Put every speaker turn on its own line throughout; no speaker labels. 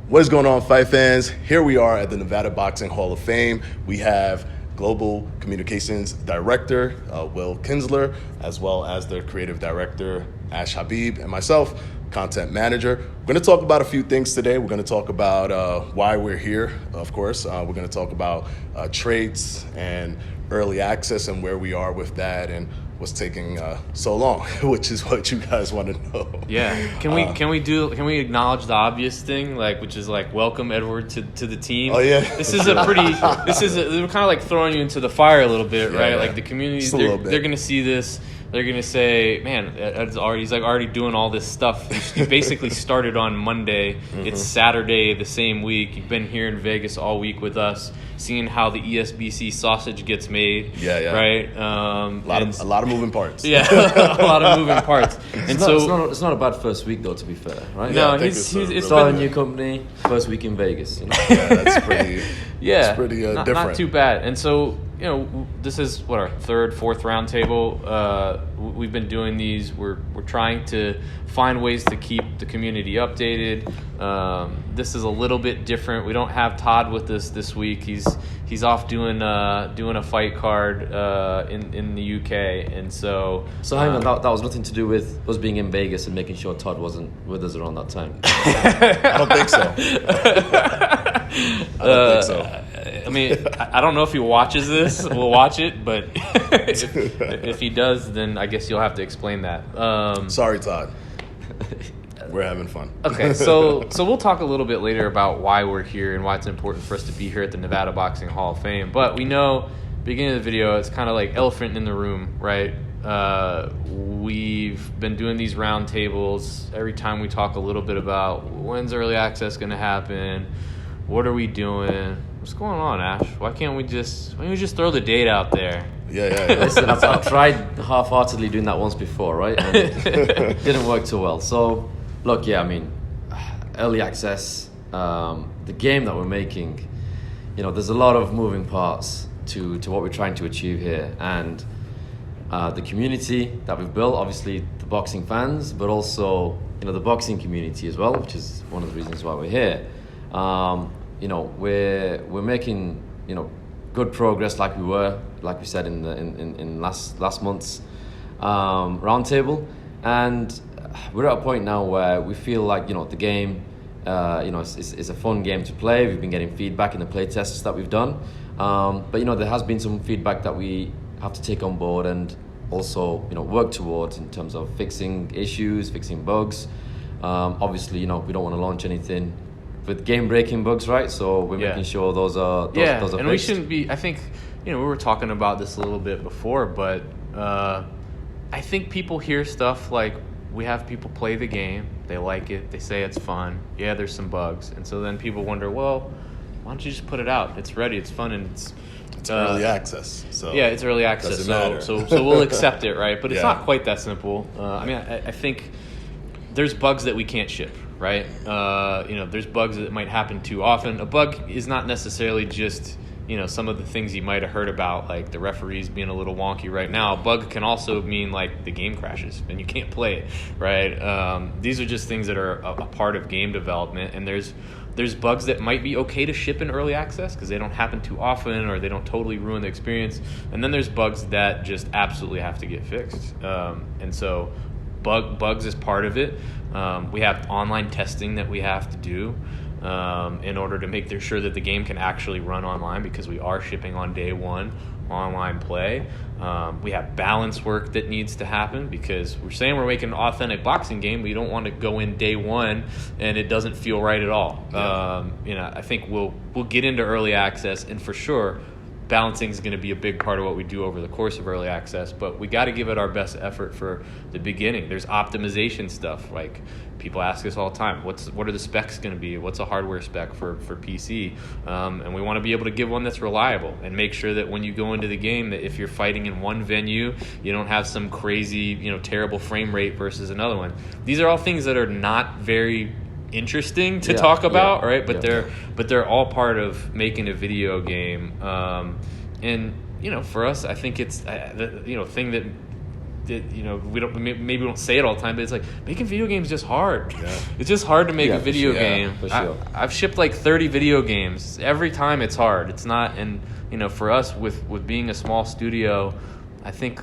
What is going on, fight fans? Here we are at the Nevada Boxing Hall of Fame. We have Global Communications Director Will Kinsler, as well as their Creative Director Ash Habib, and myself, Content Manager. We're going to talk about a few things today. We're going to talk about why we're here, of course. We're going to talk about trades and early access and where we are with that and what's taking so long, which is what you guys want to know.
Yeah. Can we acknowledge the obvious thing, which is welcome Edward to the team?
Oh yeah.
We're kind of like throwing you into the fire a little bit, right?
Yeah.
Like the community, they're going to see this. They're going to say, man, Ed's already doing all this stuff. You basically started on Monday. Mm-hmm. It's Saturday the same week. You've been here in Vegas all week with us, seeing how the ESBC sausage gets made.
Yeah.
Right?
A lot of moving parts.
Yeah, a lot of moving parts.
It's not a bad first week, though, to be fair, right?
No,
it's
starting a new company, first week in Vegas. You know?
Yeah, that's pretty.
Yeah,
it's pretty different.
Not too bad. And so, this is our third, fourth round table. We've been doing these. We're trying to find ways to keep the community updated. This is a little bit different. We don't have Todd with us this week. He's off doing a fight card in the UK, and so.
So hang on, that was nothing to do with us being in Vegas and making sure Todd wasn't with us around that time.
I don't think so. I don't think so.
I mean, I don't know if he watches this. We'll watch it, but if he does, then I guess you'll have to explain that.
Sorry, Todd. We're having fun.
Okay, so we'll talk a little bit later about why we're here and why it's important for us to be here at the Nevada Boxing Hall of Fame. But we know, beginning of the video, it's kind of like elephant in the room, right? We've been doing these round tables. Every time we talk a little bit about when's early access going to happen, what are we doing? What's going on, Ash? Why can't we just throw the date out there?
Yeah.
Listen, I've tried half-heartedly doing that once before, right? And it didn't work too well. So, look, early access, the game that we're making, there's a lot of moving parts to what we're trying to achieve here. And the community that we've built, obviously the boxing fans, but also, the boxing community as well, which is one of the reasons why we're here. We're making good progress like we said in last month's roundtable, and we're at a point now where we feel like the game is a fun game to play. We've been getting feedback in the play tests that we've done, but there has been some feedback that we have to take on board and also work towards in terms of fixing issues, fixing bugs. Obviously we don't want to launch anything with game-breaking bugs, right? So we're making sure those are
and
fixed.
We shouldn't be. I think we were talking about this a little bit before, but I think people hear stuff like we have people play the game, they like it, they say it's fun. Yeah, there's some bugs, and so then people wonder, well, why don't you just put it out? It's ready, it's fun, and it's
early access. So
yeah, it's early access. So we'll accept it, right? But it's not quite that simple. I think there's bugs that we can't ship. Right? There's bugs that might happen too often. A bug is not necessarily just, some of the things you might have heard about, like the referees being a little wonky right now. A bug can also mean like the game crashes and you can't play it, right? These are just things that are a part of game development, and there's bugs that might be okay to ship in early access because they don't happen too often or they don't totally ruin the experience. And then there's bugs that just absolutely have to get fixed. And so bugs is part of it. We have online testing that we have to do in order to make sure that the game can actually run online, because we are shipping on day one online play. We have balance work that needs to happen because we're saying we're making an authentic boxing game. We don't want to go in day one and it doesn't feel right at all. I think we'll get into early access, and for sure balancing is going to be a big part of what we do over the course of early access, but we got to give it our best effort for the beginning. There's optimization stuff. Like, people ask us all the time, what are the specs going to be? What's a hardware spec for PC? And we want to be able to give one that's reliable and make sure that when you go into the game, that if you're fighting in one venue, you don't have some crazy, terrible frame rate versus another one. These are all things that are not very interesting to talk about, right? But they're all part of making a video game. And for us, I think it's the thing that we don't maybe we don't say it all the time, but it's like making video games is just hard.
Yeah.
It's just hard to make a video game.
For sure.
I've shipped like 30 video games. Every time it's hard. It's not, and for us with being a small studio, I think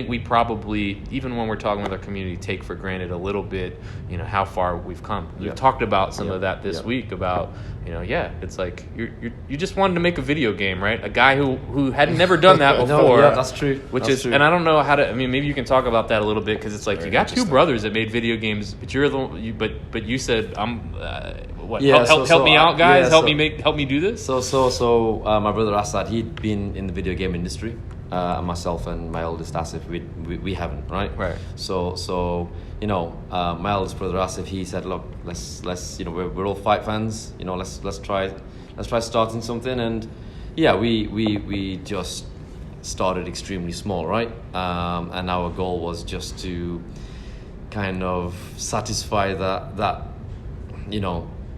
we probably, even when we're talking with our community, take for granted a little bit, how far we've come. We've talked about some of that this week about, it's like you just wanted to make a video game, right? A guy who had never done that before.
No, that's true. That's true.
And I don't know how to. I mean, maybe you can talk about that a little bit, because it's like you got two brothers that made video games, but but you said help me out, guys. Help me do this.
So my brother Asad, he'd been in the video game industry. And myself and my oldest Asif, we haven't, right?
Right.
So my oldest brother Asif, he said, look, let's we're all fight fans, let's try starting something, and we just started extremely small, right? And our goal was just to kind of satisfy that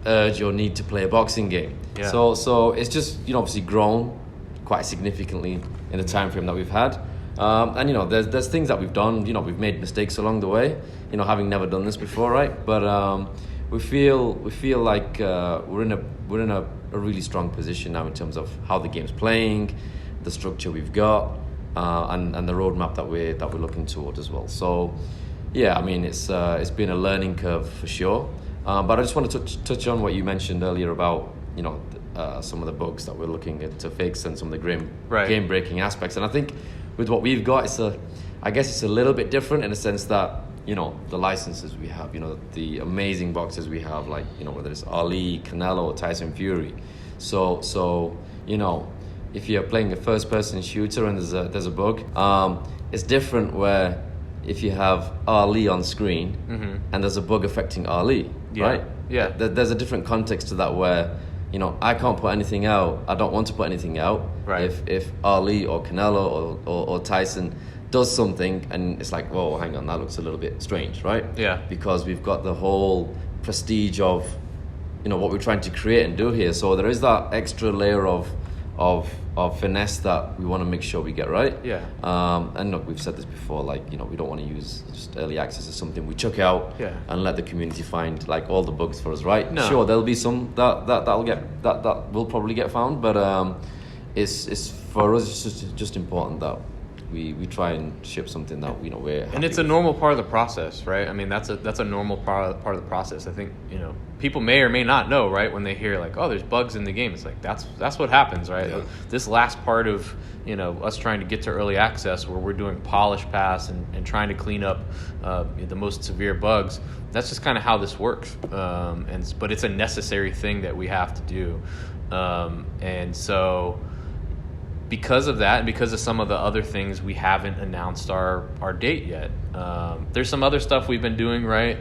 urge or need to play a boxing game.
Yeah.
So it's just obviously grown quite significantly in the time frame that we've had, and there's things that we've done. We've made mistakes along the way, having never done this before, right? But we feel like we're in a really strong position now in terms of how the game's playing, the structure we've got, and the roadmap that we're looking toward as well. So it's been a learning curve for sure. But I just want to touch on what you mentioned earlier about some of the bugs that we're looking at to fix and some of the game breaking aspects. And I think with what we've got, I guess it's a little bit different in the sense that the licenses we have, the amazing boxes we have, like whether it's Ali, Canelo, Tyson Fury. So if you're playing a first person shooter and there's a bug, it's different where if you have Ali on screen and there's a bug affecting Ali, right?
Yeah.
There's a different context to that where I can't put anything out. I don't want to put anything out.
Right.
If Ali or Canelo or Tyson does something and it's like, whoa, hang on, that looks a little bit strange, right?
Yeah.
Because we've got the whole prestige of what we're trying to create and do here. So there is that extra layer of finesse that we want to make sure we get right.
Yeah.
And look, we've said this before, like, we don't want to use just early access as something we chuck out and let the community find like all the bugs for us, right?
No.
Sure, there'll be some that will probably get found, but it's for us it's just important that we try and ship something that we're happy
and it's a normal part of the process, right? I mean, that's a normal part of the process. I think people may or may not know, right, when they hear like, oh, there's bugs in the game. It's like that's what happens, right?
Yeah.
This last part of us trying to get to early access, where we're doing polish pass and trying to clean up the most severe bugs. That's just kind of how this works, but it's a necessary thing that we have to do, and so. Because of that, and because of some of the other things, we haven't announced our date yet. There's some other stuff we've been doing, right?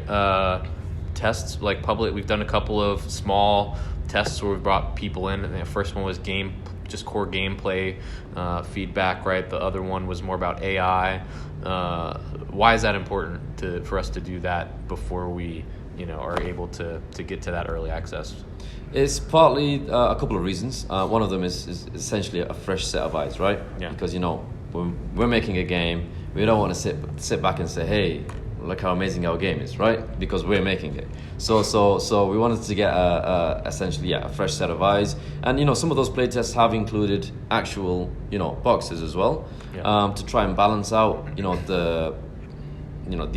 Tests, like public. We've done a couple of small tests where we've brought people in. And the first one was just core gameplay feedback, right? The other one was more about AI. Why is that important for us to do that before we, are able to get to that early access?
It's partly a couple of reasons. One of them is essentially a fresh set of eyes, right?
Yeah.
Because when we're making a game, we don't want to sit back and say, "Hey, look how amazing our game is," right? Because we're making it. So we wanted to get essentially a fresh set of eyes, and some of those playtests have included actual boxes as well, to try and balance out the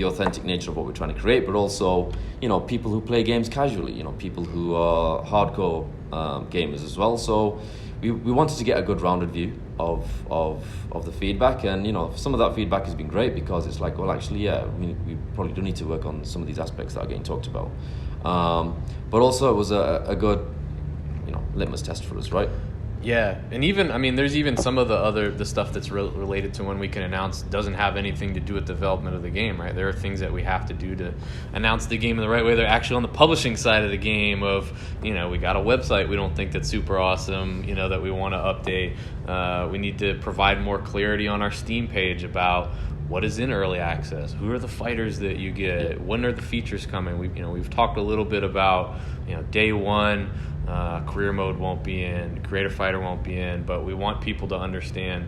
authentic nature of what we're trying to create, but also people who play games casually, people who are hardcore gamers as well. So we wanted to get a good rounded view of the feedback, and some of that feedback has been great, because it's like, well, actually, we probably do need to work on some of these aspects that are getting talked about, but also it was a good litmus test for us, right?
Yeah, and even, there's even some of the stuff that's related to when we can announce doesn't have anything to do with development of the game, right? There are things that we have to do to announce the game in the right way. They're actually on the publishing side of the game of, we got a website we don't think that's super awesome, that we want to update. We need to provide more clarity on our Steam page about what is in early access, who are the fighters that you get, when are the features coming. We've talked a little bit about, day one, career mode won't be in, creative fighter won't be in, but we want people to understand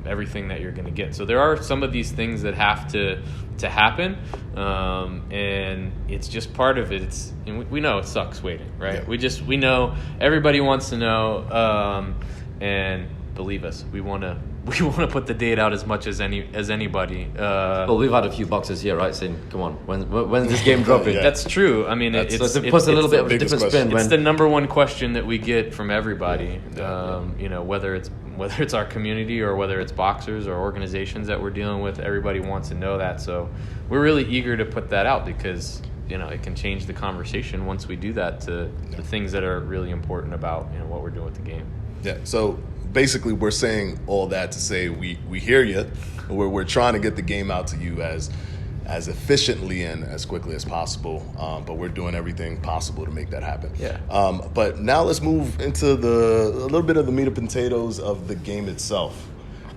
everything that you're going to get. So there are some of these things that have to happen, and it's just part of it. We know it sucks waiting, right?
Yeah.
We know everybody wants to know, and believe us, we want to put the date out as much as anybody.
Well, we've had a few boxers here, right, saying, "Come on, when's this game dropping?"
Yeah.
That's true. I mean, it puts
a little bit of a different spin.
It's the number one question that we get from everybody.
Yeah.
You know, whether it's our community or whether it's boxers or organizations that we're dealing with, everybody wants to know that. So we're really eager to put that out because, you know, it can change the conversation once we do that to the things that are really important about, you know, what we're doing with the game.
Yeah. So basically, we're saying all that to say we hear you. We're trying to get the game out to you as efficiently and as quickly as possible, but we're doing everything possible to make that happen.
Yeah.
But now let's move into a little bit of the meat and potatoes of the game itself.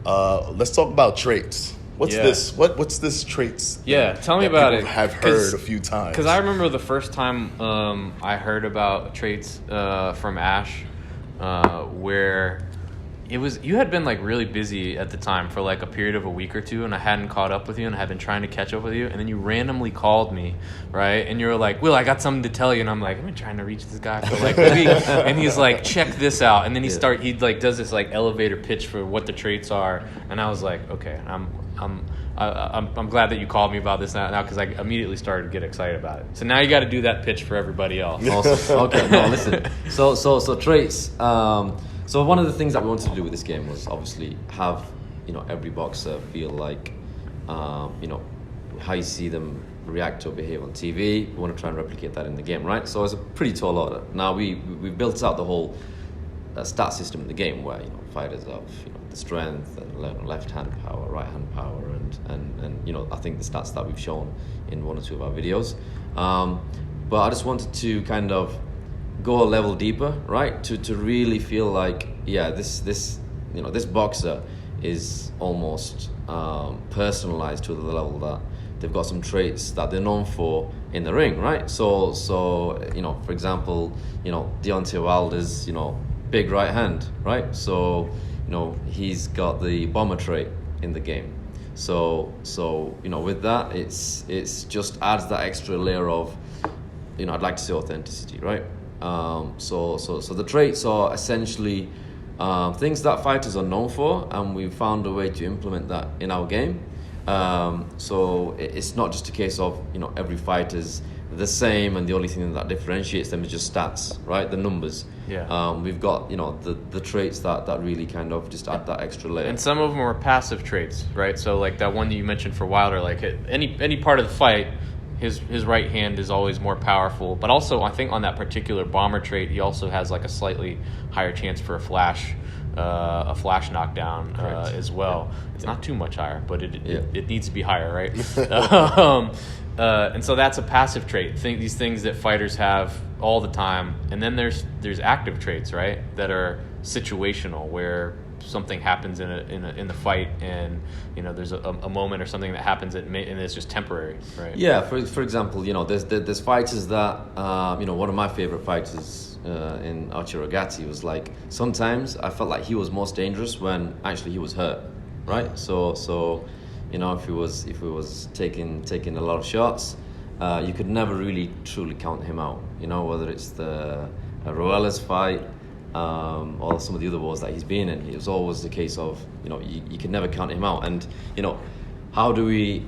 Let's talk about traits. What's this? What's this traits?
Yeah, tell me about it.
Have heard a few times.
Because I remember the first time I heard about traits from Ash, where you had been like really busy at the time for like a period of a week or two, and I hadn't caught up with you, and I had been trying to catch up with you, and then you randomly called me, right? And you were like, "Will, I got something to tell you," and I'm like, "I've been trying to reach this guy for like a week," and he's like, "Check this out," and then he like does this like elevator pitch for what the traits are, and I was like, "Okay, I'm glad that you called me about this now because I immediately started to get excited about it." So now you got to do that pitch for everybody else.
Awesome. Okay, no, listen. So traits. So one of the things that we wanted to do with this game was obviously have, you know, every boxer feel like, you know, how you see them react or behave on TV. We want to try and replicate that in the game, right? So it's a pretty tall order. Now we built out the whole stat system in the game where, you know, fighters have, you know, the strength and left hand power, right hand power, and you know, I think the stats that we've shown in one or two of our videos. But I just wanted to kind of go a level deeper, right? To really feel like, yeah, this you know, this boxer is almost personalized to the level that they've got some traits that they're known for in the ring, right? So you know, for example, you know, Deontay Wilder's, you know, big right hand, right? So, you know, he's got the bomber trait in the game. So you know, with that, it's just adds that extra layer of, you know, I'd like to say authenticity, right? So the traits are essentially things that fighters are known for, and we've found a way to implement that in our game. So it's not just a case of, you know, every fighter's the same and the only thing that differentiates them is just stats, right? The numbers.
Yeah.
We've got, you know, the traits that really kind of just add that extra layer.
And some of them are passive traits, right? So like that one that you mentioned for Wilder, like any part of the fight, his right hand is always more powerful. But also, I think on that particular bomber trait, he also has like a slightly higher chance for a flash knockdown as well. It's not too much higher, but it needs to be higher, right? And so that's a passive trait. These things that fighters have all the time. And then there's active traits, right, that are situational, where something happens in the fight, and, you know, there's a moment or something that happens and it's just temporary, right?
Yeah. For example, you know, there's fighters that you know, one of my favorite fighters in Archie Rogati was like, sometimes I felt like he was most dangerous when actually he was hurt, right? So you know, if he was taking a lot of shots, you could never really truly count him out. You know, whether it's the Ruelas fight, or some of the other wars that he's been in, it was always the case of, you know, you can never count him out. And, you know, how do we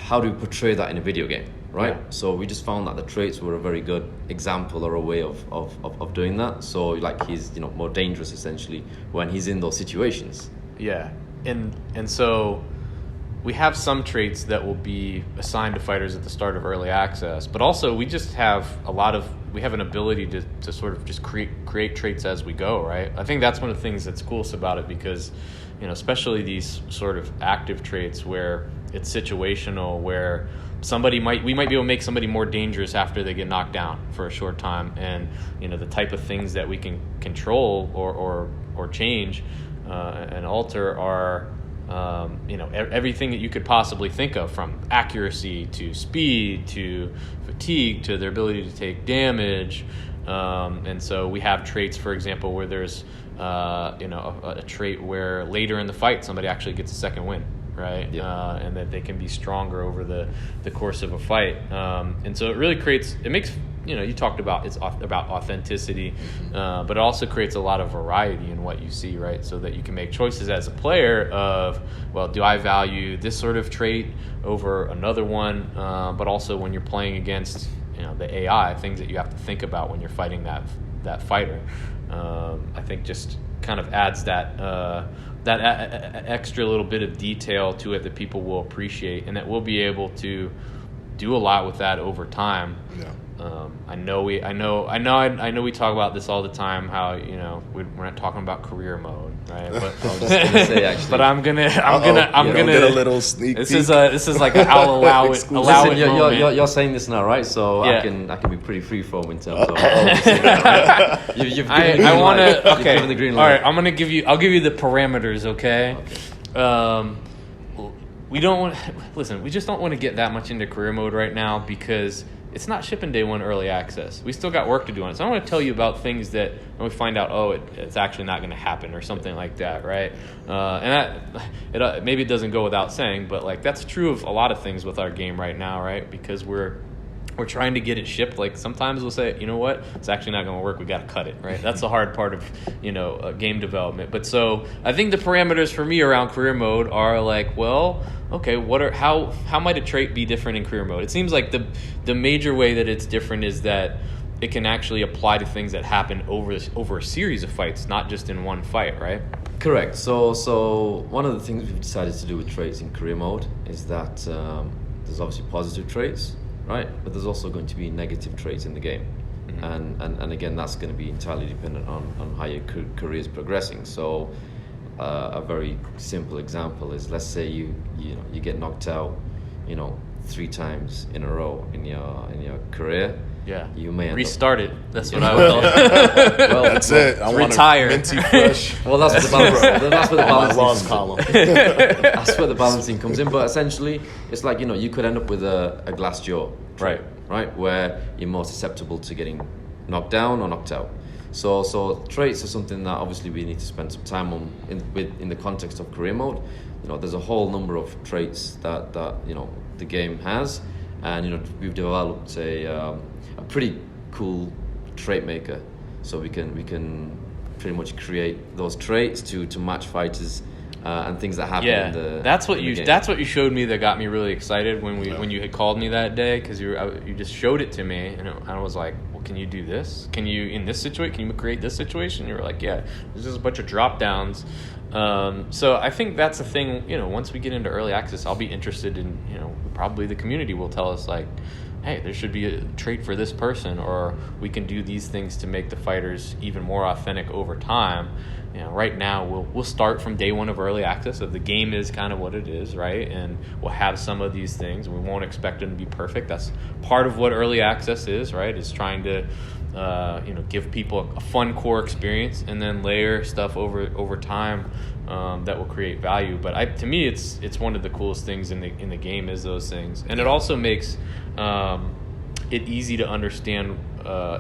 portray that in a video game, right?
Yeah.
So we just found that the traits were a very good example or a way of doing that. So like, he's, you know, more dangerous essentially when he's in those situations.
Yeah, and so we have some traits that will be assigned to fighters at the start of early access, but also we just have we have an ability to sort of just create traits as we go, right? I think that's one of the things that's coolest about it, because, you know, especially these sort of active traits where it's situational, where we might be able to make somebody more dangerous after they get knocked down for a short time, and, you know, the type of things that we can control or change and alter are, you know, everything that you could possibly think of, from accuracy to speed to fatigue to their ability to take damage, And so we have traits, for example, where there's a trait where later in the fight somebody actually gets a second win, right?
Yeah.
And that they can be stronger over the course of a fight. And so it makes you talked about it's about authenticity, but it also creates a lot of variety in what you see, right? So that you can make choices as a player of, well, do I value this sort of trait over another one? But also when you're playing against the AI, things that you have to think about when you're fighting that fighter. I think just kind of adds that extra little bit of detail to it that people will appreciate, and that we'll be able to do a lot with that over time.
Yeah.
I know we talk about this all the time. How we're not talking about career mode, right? But
I was just gonna say, actually.
But I'm gonna
get a little sneak peek.
This is like an I'll allow it
Listen,
moment.
you're saying this now, right? So
Yeah.
I can be pretty freeform in terms of. You've given
I
the green
want
light.
to.
You've
Okay.
given the green
All
light.
right. I'll give you the parameters. Okay. We don't want. Listen. We just don't want to get that much into career mode right now because it's not shipping day one early access. We still got work to do on it. So I want to tell you about things that when we find out, it's actually not going to happen or something like that, right? And maybe it doesn't go without saying, but like that's true of a lot of things with our game right now, right? Because we're trying to get it shipped. Like sometimes we'll say, you know what, it's actually not going to work. We got to cut it, right? That's the hard part of game development. But so I think the parameters for me around career mode are like, well, okay, how might a trait be different in career mode? It seems like the major way that it's different is that it can actually apply to things that happen over a series of fights, not just in one fight, right?
Correct. So one of the things we've decided to do with traits in career mode is that there's obviously positive traits, right? But there's also going to be negative traits in the game. And again, that's going to be entirely dependent on how your career is progressing. So a very simple example is, let's say you get knocked out 3 times in a row in your career.
Yeah,
you may
restart it. That's what I would call it.
Well,
That's it. I want
retire.
a minty fresh.
Well, that's where the balance. That's where the
My
balancing
loss
comes in.
column.
That's where the balancing comes in. But essentially, it's like you could end up with a glass jaw,
Right,
where you're more susceptible to getting knocked down or knocked out. So traits are something that obviously we need to spend some time on in the context of career mode. There's a whole number of traits that the game has, and we've developed a pretty cool trait maker, so we can pretty much create those traits to match fighters and things that happen.
Yeah, that's what you showed me that got me really excited when you had called me that day, because you just showed it to me, and I was like, well, can you do this? Can you in this situation? Can you create this situation? You were like, yeah. There's just a bunch of drop downs. So I think that's the thing. Once we get into early access, I'll be interested in probably the community will tell us like, hey, there should be a trait for this person, or we can do these things to make the fighters even more authentic over time. Right now we'll start from day one of early access. So the game is kind of what it is, right? And we'll have some of these things. We won't expect them to be perfect. That's part of what early access is, right? Is trying to give people a fun core experience and then layer stuff over time that will create value. But to me, it's one of the coolest things in the game is those things, and it also makes it easy to understand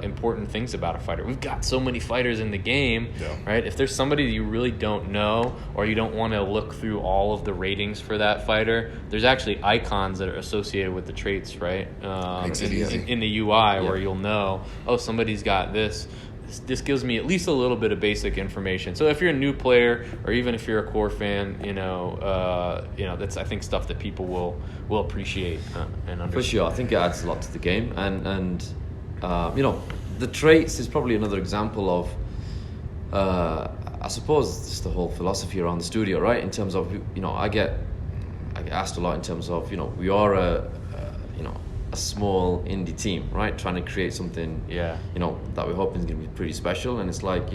important things about a fighter. We've got so many fighters in the game, right? If there's somebody that you really don't know, or you don't want to look through all of the ratings for that fighter, there's actually icons that are associated with the traits, right? In the UI, where you'll know, somebody's got this. This gives me at least a little bit of basic information. So if you're a new player, or even if you're a core fan, that's, I think, stuff that people will appreciate and understand.
For sure, I think it adds a lot to the game, and the traits is probably another example of, I suppose, just the whole philosophy around the studio, right? In terms of, I get asked a lot in terms of, we are a small indie team, right? Trying to create something, that we're hoping is going to be pretty special. And it's like,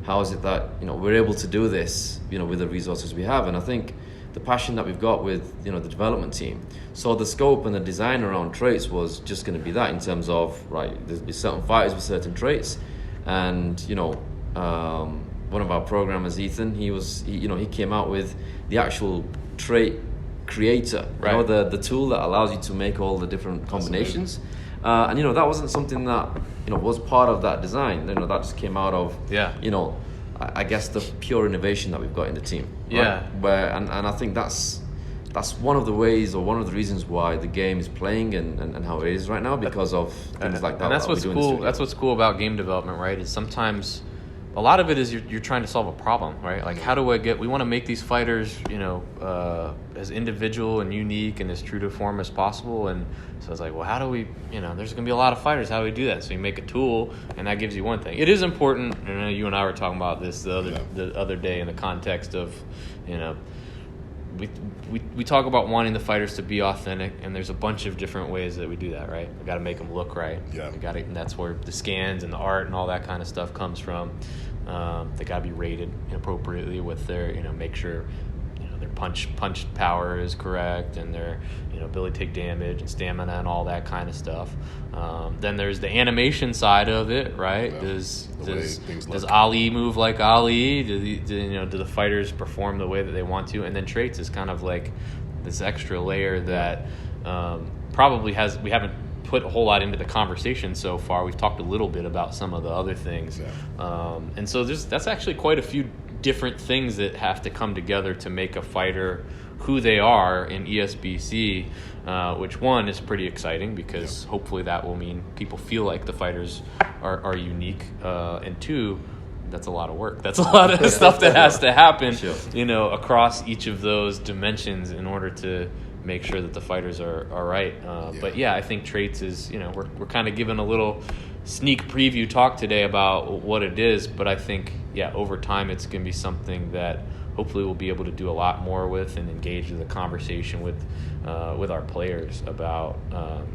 how is it that, we're able to do this, with the resources we have? And I think the passion that we've got with, the development team. So the scope and the design around traits was just going to be that, in terms of, right, there's certain fighters with certain traits. And, one of our programmers, Ethan, he came out with the actual trait creator,
right.
The tool that allows you to make all the different combinations. And that wasn't something that was part of that design. That just came out of I guess the pure innovation that we've got in the team. Right?
Yeah.
Where and I think that's one of the ways, or one of the reasons why the game is playing and how it is right now, because of things like that.
And that's what's cool. That's what's cool about game development, right? Is sometimes a lot of it is you're trying to solve a problem, right? Like, how do we want to make these fighters, as individual and unique and as true to form as possible. And so it's like, well, how do we, there's going to be a lot of fighters. How do we do that? So you make a tool, and that gives you one thing. It is important. I know you and I were talking about this the other day in the context of, we talk about wanting the fighters to be authentic, and there's a bunch of different ways that we do that, right? We got to make them look right.
Yeah.
And that's where the scans and the art and all that kind of stuff comes from. They got to be rated appropriately with their, make sure, their punch power is correct, and their, ability to take damage and stamina and all that kind of stuff. Then there's the animation side of it, right?
Yeah.
Does Ali move like Ali? Do the fighters perform the way that they want to? And then traits is kind of like this extra layer that probably we haven't put a whole lot into the conversation so far. We've talked a little bit about some of the other things.
Yeah.
And so that's actually quite a few different things that have to come together to make a fighter who they are in ESBC, which one is pretty exciting, because hopefully that will mean people feel like the fighters are unique, and two, that's a lot of work. That's a lot of stuff that has to happen, across each of those dimensions in order to make sure that the fighters are right. But yeah, I think traits is, we're kind of given a little sneak preview talk today about what it is, but I think, over time it's going to be something that hopefully we'll be able to do a lot more with and engage in the conversation with our players about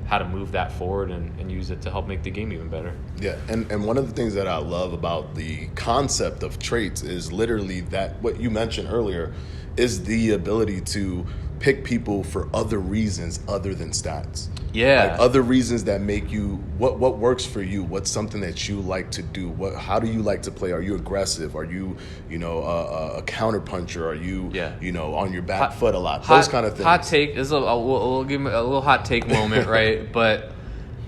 how to move that forward and use it to help make the game even better.
Yeah, and one of the things that I love about the concept of traits is literally that what you mentioned earlier is the ability to pick people for other reasons other than stats.
Yeah.
Like other reasons that make you, what works for you, what's something that you like to do, how do you like to play? Are you aggressive? Are you, a counter puncher? Are you, on your back foot a lot? Those kind of things.
Hot take, we'll give me a little hot take moment, right? But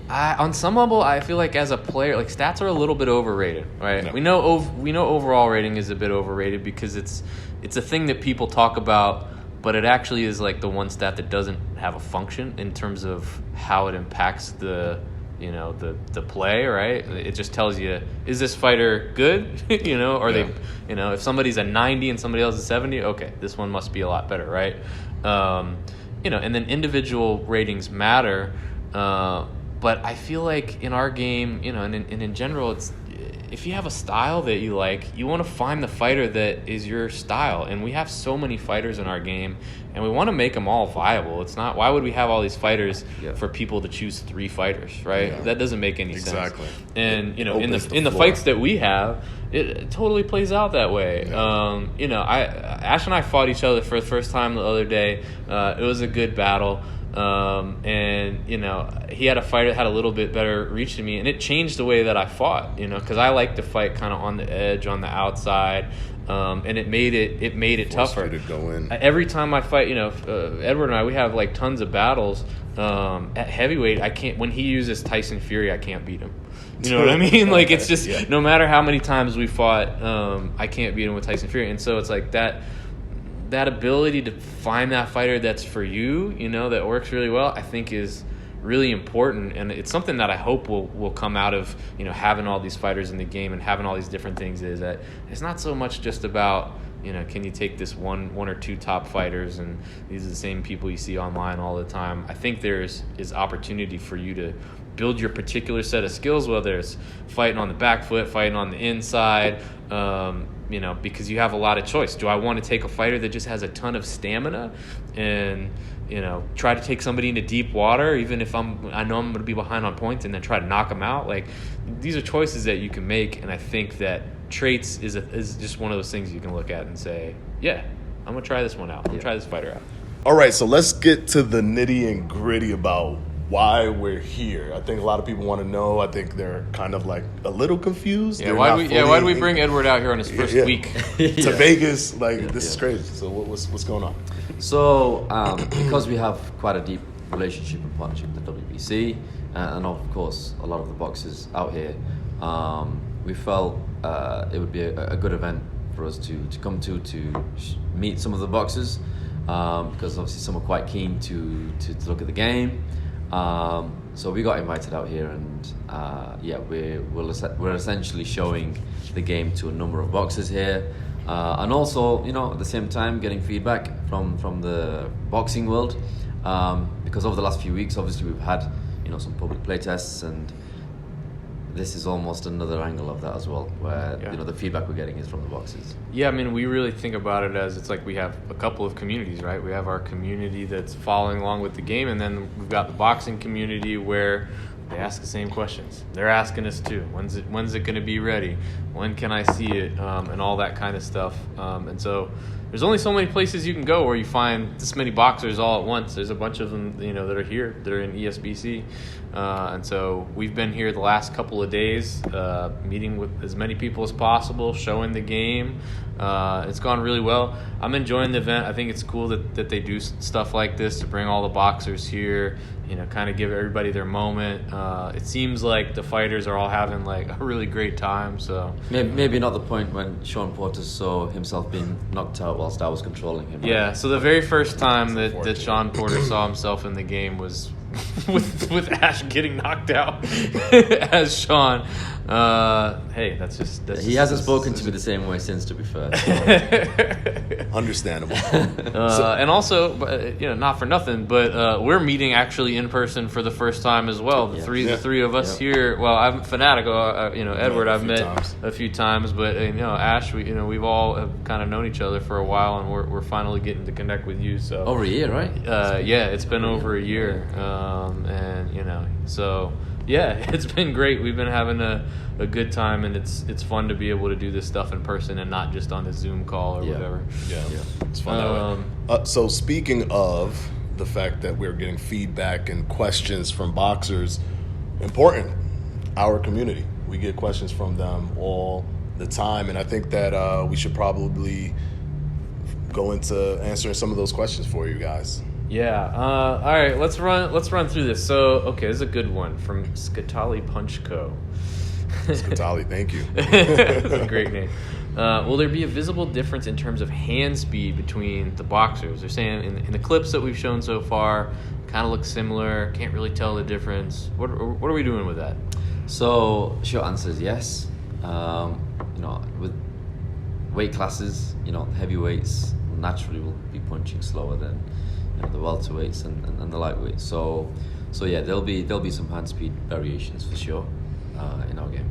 on some level, I feel like as a player, like stats are a little bit overrated, right?
Yeah.
We know overall rating is a bit overrated because it's a thing that people talk about, but it actually is like the one stat that doesn't have a function in terms of how it impacts the play, right? It just tells you, is this fighter good? Or they, if somebody's a 90 and somebody else is 70, okay, this one must be a lot better, right? And then individual ratings matter, but I feel like in our game, and in general, it's, if you have a style that you like, you want to find the fighter that is your style. And we have so many fighters in our game, and we want to make them all viable. It's not, why would we have all these fighters for people to choose 3 fighters, right? Yeah. That doesn't make any sense.
Exactly.
And in the fights that we have, it totally plays out that way. Yeah. Ash and I fought each other for the first time the other day. It was a good battle. And he had a fighter that had a little bit better reach to me, and it changed the way that I fought, because I like to fight kind of on the edge, on the outside, and it made it tougher.
You to go in.
Every time I fight, Edward and I, we have like tons of battles. At heavyweight, I can't. When he uses Tyson Fury, I can't beat him. You know what I mean? Like, it's just no matter how many times we fought, I can't beat him with Tyson Fury, and so it's like that ability to find that fighter that's for you, that works really well, I think is really important. And it's something that I hope will come out of, having all these fighters in the game and having all these different things, is that it's not so much just about, can you take this one or two top fighters and these are the same people you see online all the time. I think is opportunity for you to build your particular set of skills, whether it's fighting on the back foot, fighting on the inside, because you have a lot of choice. Do I want to take a fighter that just has a ton of stamina and, try to take somebody into deep water, even if I know I'm going to be behind on points, and then try to knock them out? Like, these are choices that you can make, and I think that traits is just one of those things you can look at and say, yeah, I'm going to try this one out. I'm going to try this fighter out.
All right, so let's get to the nitty and gritty about why we're here. I think a lot of people want to know. I think they're kind of like a little confused.
Yeah, why did we bring Edward out here on his first week
to Vegas? Like, this is crazy. So what's going on?
So because we have quite a deep relationship and partnership with the WBC, and of course a lot of the boxers out here, we felt it would be a good event for us to come to meet some of the boxers, because obviously some are quite keen to look at the game. So we got invited out here, and we're essentially showing the game to a number of boxers here, and also, you know, at the same time getting feedback from the boxing world, because over the last few weeks, obviously we've had, you know, some public play tests, and this is almost another angle of that as well, where you know, the feedback we're getting is from the boxers.
Yeah, I mean, we really think about it as it's like we have a couple of communities, right? We have our community that's following along with the game, and then we've got the boxing community where they ask the same questions. They're asking us too. When's it going to be ready? When can I see it? And all that kind of stuff. And so there's only so many places you can go where you find this many boxers all at once. There's a bunch of them, you know, that are here, that are in ESBC. And so we've been here the last couple of days, meeting with as many people as possible, showing the game. It's gone really well. I'm enjoying the event. I think it's cool that they do stuff like this to bring all the boxers here, you know, kind of give everybody their moment. It seems like the fighters are all having like a really great time. So
maybe not the point when Sean Porter saw himself being knocked out whilst I was controlling him.
Yeah, so the very first time that Sean Porter saw himself in the game was with Ash getting knocked out as Sean. Hey, that's
he hasn't spoken to me the same way since, to be fair.
Understandable.
And also, you know, not for nothing, but we're meeting actually in person for the first time as well. The three of us here. Well, I'm Fanatico. You know, Edward, I've met a few times, but you know, Ash, we've all have kind of known each other for a while, and we're finally getting to connect with you. So
over a year, right?
Yeah, it's been over a year, and you know, so. Yeah, it's been great. We've been having a good time, and it's fun to be able to do this stuff in person and not just on a Zoom call or whatever.
Yeah, it's fun that way. So speaking of the fact that we're getting feedback and questions from boxers, important, our community. We get questions from them all the time, and I think that we should probably go into answering some of those questions for you guys.
Yeah. All right. Let's run through this. So, okay, this is a good one from Skatali Punch Co.
Skatali, thank you.
That's a great name. Will there be a visible difference in terms of hand speed between the boxers? They're saying in the clips that we've shown so far, kind of look similar. Can't really tell the difference. What are we doing with that?
So, short answer is yes. You know, with weight classes, you know, heavyweights naturally will be punching slower than, you know, the welterweights and the lightweights. So yeah, there'll be some hand speed variations for sure in our game.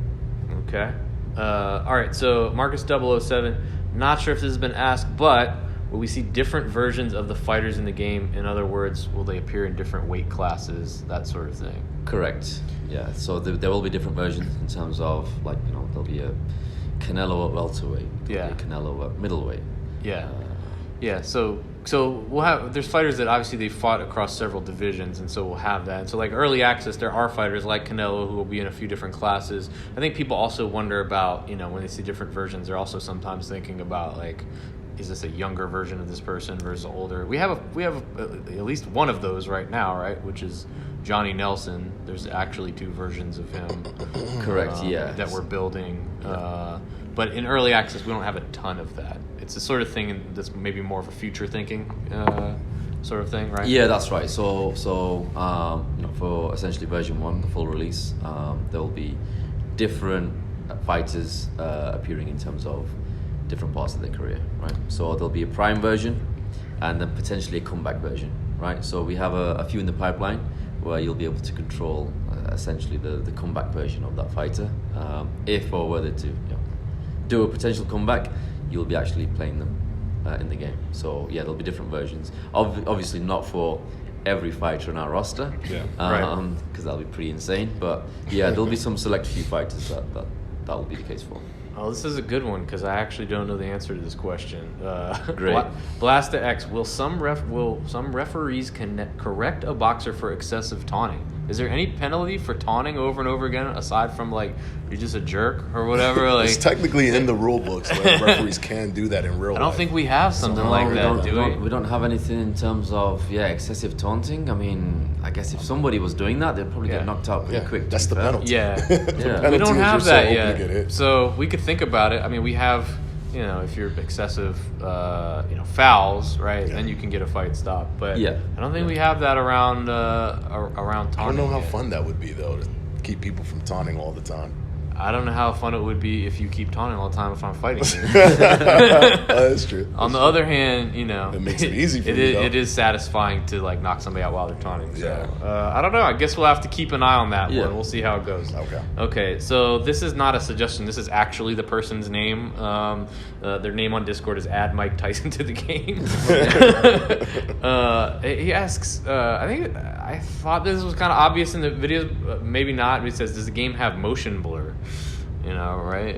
Okay. All right. So Marcus 007, not sure if this has been asked, but will we see different versions of the fighters in the game? In other words, will they appear in different weight classes, that sort of thing? Correct.
Yeah. So there will be different versions in terms of, like, you know, there'll be a Canelo at welterweight, there'll be a Canelo at middleweight.
Yeah. Yeah. So we'll have, there's fighters that obviously they fought across several divisions, and so we'll have that. And so, like, early access, there are fighters like Canelo who will be in a few different classes. I think people also wonder about, you know, when they see different versions, they're also sometimes thinking about, like, is this a younger version of this person versus older? We have at least one of those right now, right? Which is Johnny Nelson. There's actually two versions of him.
Correct.
That we're building. But in early access, we don't have a ton of that. It's the sort of thing that's maybe more of a future thinking sort of thing, right?
Yeah, that's right. So you know, for essentially version 1, the full release, there will be different fighters appearing in terms of different parts of their career, right? So there'll be a prime version, and then potentially a comeback version, right? So we have a few in the pipeline where you'll be able to control essentially the comeback version of that fighter. If or whether to, you know, do a potential comeback, you'll be actually playing them in the game. So yeah, there'll be different versions. Obviously not for every fighter in our roster, because that'll be pretty insane. But yeah, there'll be some select few fighters that'll be the case for.
Oh, this is a good one because I actually don't know the answer to this question.
Great.
Blasta X, will some referees correct a boxer for excessive taunting? Is there any penalty for taunting over and over again aside from like you're just a jerk or whatever? Like
It's technically in the rule books where referees can do that in real life.
I don't think we have something
No,
like
we
that,
don't,
do we?
we don't have anything in terms of excessive taunting. I mean, I guess if somebody was doing that, they'd probably
Yeah.
get knocked out pretty
Yeah,
quick. to
that's
be
the
fair.
penalty.
Yeah.
The
Yeah.
penalty
We don't
is
have
you're
that
so open to get
yet.
hit.
So we could think about it. I mean, we have, if you're excessive, fouls, right?
Yeah.
Then you can get a fight stopped. But
Yeah.
I don't think we have that around around
I don't
taunting.
know how
yet.
fun that would be though, to keep people from taunting all the time.
I don't know how fun it would be if you keep taunting all the time if I'm fighting you.
That's true.
On the other hand,
It makes it easy for
it
you,
is,
though.
it is satisfying to like knock somebody out while they're taunting. So
Yeah.
I don't know. I guess we'll have to keep an eye on that
Yeah.
one. We'll see how it goes.
Okay.
Okay. So this is not a suggestion. This is actually the person's name. Their name on Discord is add Mike Tyson to the game. He asks. I thought this was kind of obvious in the videos. Maybe not. He says, "Does the game have motion blur?" Right?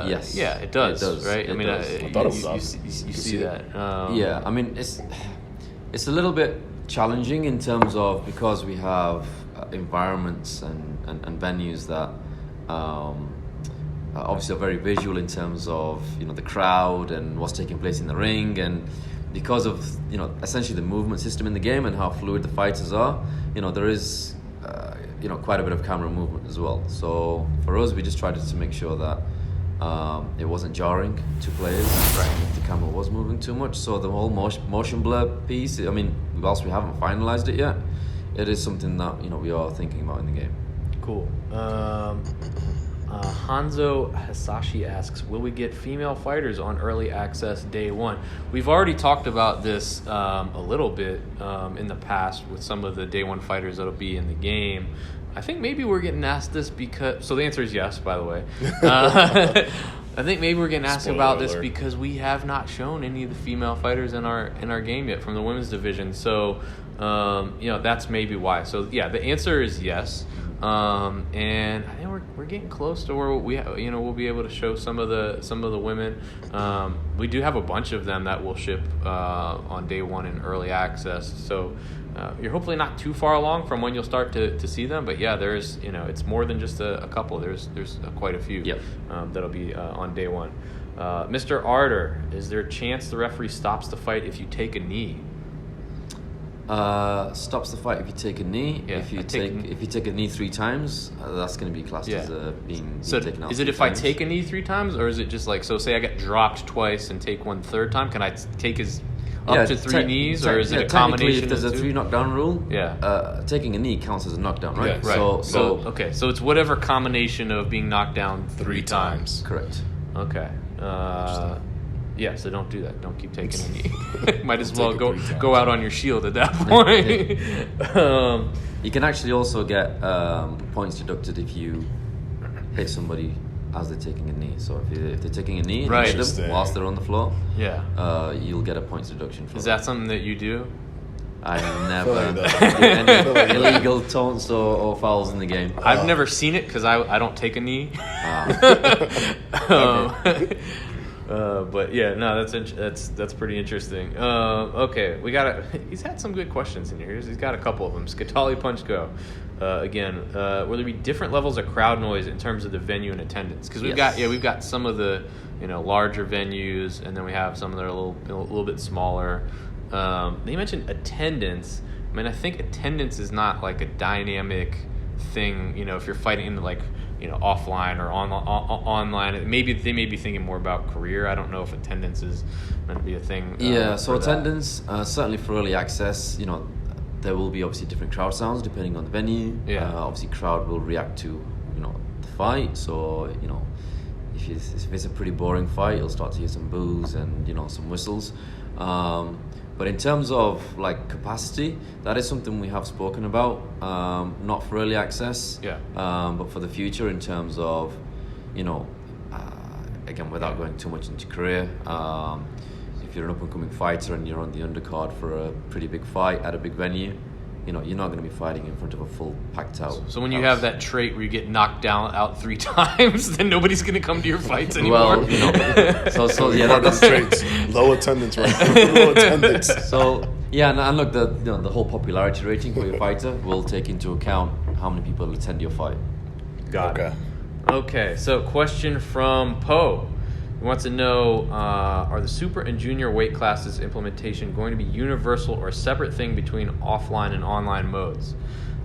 Yes.
Yeah, it does.
It does.
Right?
It does.
I thought it was
you
obvious.
see
see
that.
it.
Yeah, I mean it's a little bit challenging in terms of because we have environments and venues that obviously are very visual in terms of the crowd and what's taking place in the ring, and because of essentially the movement system in the game and how fluid the fighters are, there is quite a bit of camera movement as well. So for us, we just tried to make sure that it wasn't jarring to players. If the camera was moving too much. So the whole motion blur piece, I mean, whilst we haven't finalized it yet, it is something that we are thinking about in the game.
Cool. Hanzo Hasashi asks, will we get female fighters on early access day one? We've already talked about this a little bit in the past with some of the day one fighters that'll be in the game. I think maybe we're getting asked this because... So the answer is yes, by the way. I think maybe we're getting asked
Spoiler
about this
alert.
because we have not shown any of the female fighters in our game yet from the women's division. So, that's maybe why. So, yeah, the answer is yes. And I think we're getting close to where we'll be able to show some of the women. We do have a bunch of them that will ship on day one in early access. So you're hopefully not too far along from when you'll start to see them. But yeah, there's it's more than just a couple. There's quite a few.
Yep.
That'll be on day one. Mr. Arter, is there a chance the referee stops the fight if you take a knee?
Stops the fight if you take a knee.
Yeah,
if you take a knee 3 times, that's going to be classed as being
So
taken out.
is it
3
if
times.
I take a knee 3 times, or is it just like, so say I get dropped twice and take one third time, can I take up to 3 knees, or is it a combination
If there's
of
a
two?
3 knockdown rule,
Yeah.
taking a knee counts as a knockdown, right?
Yeah,
Right.
So
okay, so it's whatever combination of being knocked down 3 times.
correct.
Okay. Yeah, so don't do that. Don't keep taking a knee. Might as well
Take it
go
3 times.
go out on your shield at that point.
You can actually also get points deducted if you hit somebody as they're taking a knee. So if they're taking a knee and
Right.
you hit them
Interesting.
whilst they're on the floor,
Yeah.
you'll get a points deduction for
Is that something that you do?
I
feel
never
like
do
that.
any illegal taunts or fouls in the game.
I've never seen it because I don't take a knee. But yeah, no, that's pretty interesting. Okay, he's had some good questions in here. He's got a couple of them. Scatali Punch Go. Again, will there be different levels of crowd noise in terms of the venue and attendance? Because we've got some of the larger venues, and then we have some that are a little bit smaller. They mentioned attendance. I mean, I think attendance is not like a dynamic thing. If you're fighting in offline or online, they may be thinking more about career. I don't know if attendance is going to be a thing.
So
for that.
attendance, certainly for early access, there will be obviously different crowd sounds depending on the venue.
Yeah.
Obviously, crowd will react to the fight. So if it's a pretty boring fight, you'll start to hear some boos and some whistles. But in terms of like capacity, that is something we have spoken about. Not for early access.
Yeah.
But for the future, in terms of again, without going too much into career. If you're an up-and-coming fighter and you're on the undercard for a pretty big fight at a big venue, you're not going to be fighting in front of a full packed out.
So when you have that trait where you get knocked out 3 times, then nobody's going to come to your fights anymore.
Well, so yeah, that's
traits. Low attendance, right? Low attendance.
so yeah, and look, the whole popularity rating for your fighter will take into account how many people attend your fight.
Got it. Okay, so question from Poe. He wants to know, are the super and junior weight classes implementation going to be universal or a separate thing between offline and online modes?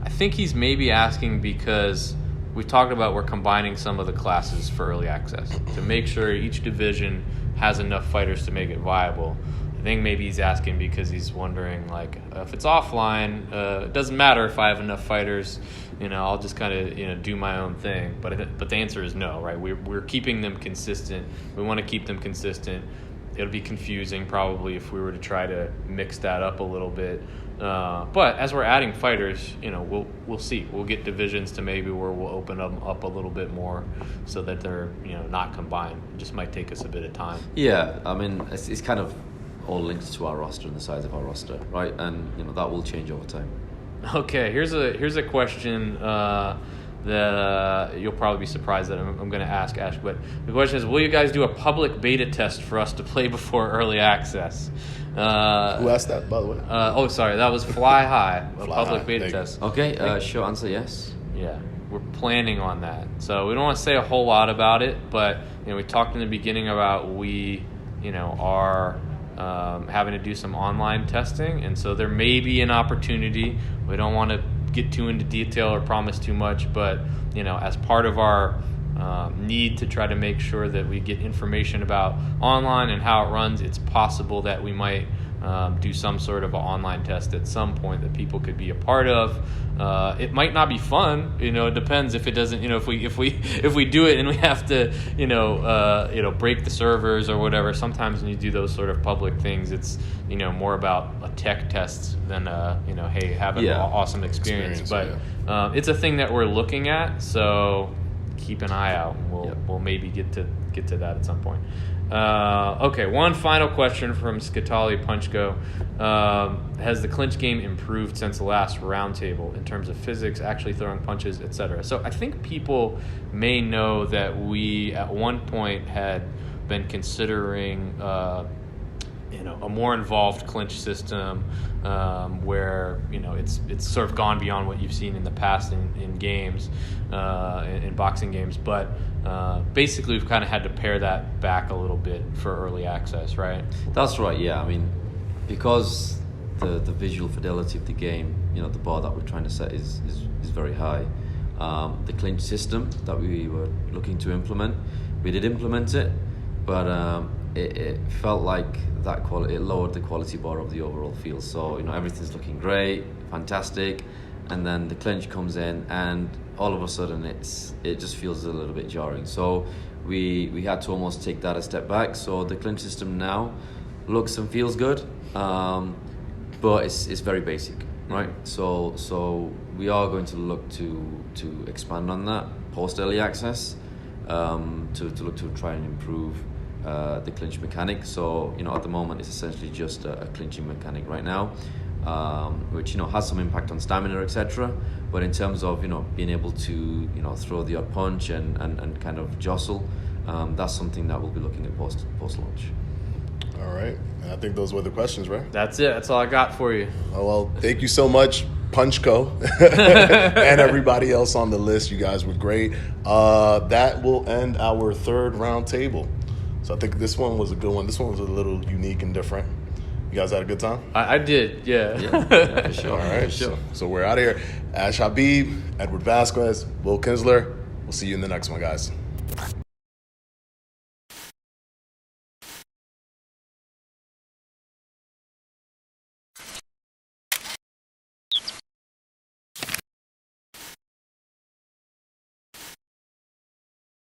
I think he's maybe asking because we've talked about we're combining some of the classes for early access to make sure each division has enough fighters to make it viable. I think maybe he's asking because he's wondering, like, if it's offline, it doesn't matter if I have enough fighters, I'll just kind of, do my own thing. But the answer is no, right? We're keeping them consistent. We want to keep them consistent. It'll be confusing probably if we were to try to mix that up a little bit. But as we're adding fighters, we'll see. We'll get divisions to maybe where we'll open them up a little bit more so that they're, not combined. It just might take us a bit of time.
Yeah, I mean, it's kind of all linked to our roster and the size of our roster, right? And that will change over time.
Okay, here's a question that you'll probably be surprised that I'm going to ask, Ash. But the question is, will you guys do a public beta test for us to play before early access?
Who asked that, by the way?
Sorry, that was Fly High, a
Fly
public
High,
beta test.
Okay, short answer, yes.
Yeah, we're planning on that. So we don't want to say a whole lot about it, but we talked in the beginning about we are having to do some online testing, and so there may be an opportunity. We don't want to get too into detail or promise too much, but as part of our need to try to make sure that we get information about online and how it runs, it's possible that we might do some sort of an online test at some point that people could be a part of. It might not be fun, it depends if it doesn't, if we do it and we have to, break the servers or whatever. Sometimes when you do those sort of public things, it's, more about a tech test than hey, have an awesome experience. But it's a thing that we're looking at, so keep an eye out. We'll maybe get to that at some point. Okay, one final question from Skatali Punchko. Has the clinch game improved since the last roundtable in terms of physics, actually throwing punches, etc.? So I think people may know that we at one point had been considering a more involved clinch system where it's sort of gone beyond what you've seen in the past in games, in boxing games. But basically, we've kind of had to pare that back a little bit for early access, right?
That's right. Yeah, I mean, because the visual fidelity of the game, the bar that we're trying to set is very high. The clinch system that we were looking to implement, we did implement it, but it felt like that quality, it lowered the quality bar of the overall feel. So everything's looking great, fantastic, and then the clinch comes in, and all of a sudden it just feels a little bit jarring. So we had to almost take that a step back. So the clinch system now looks and feels good, but it's very basic, right? So we are going to look to expand on that post early access, to look to try and improve the clinch mechanic. So at the moment it's essentially just a clinching mechanic right now, which has some impact on stamina, etc. But in terms of being able to throw the odd punch and kind of jostle, that's something that we'll be looking at post launch.
All right, I think those were the questions, right?
That's it. That's all I got for you.
Oh, well, thank you so much, Punchco, and everybody else on the list. You guys were great. That will end our third round table. So I think this one was a good one. This one was a little unique and different. You guys had a good time?
I did, yeah.
Yeah, for sure.
All right,
for sure.
So we're out of here. Ash Habib, Edward Vasquez, Will Kinsler. We'll see you in the next one, guys.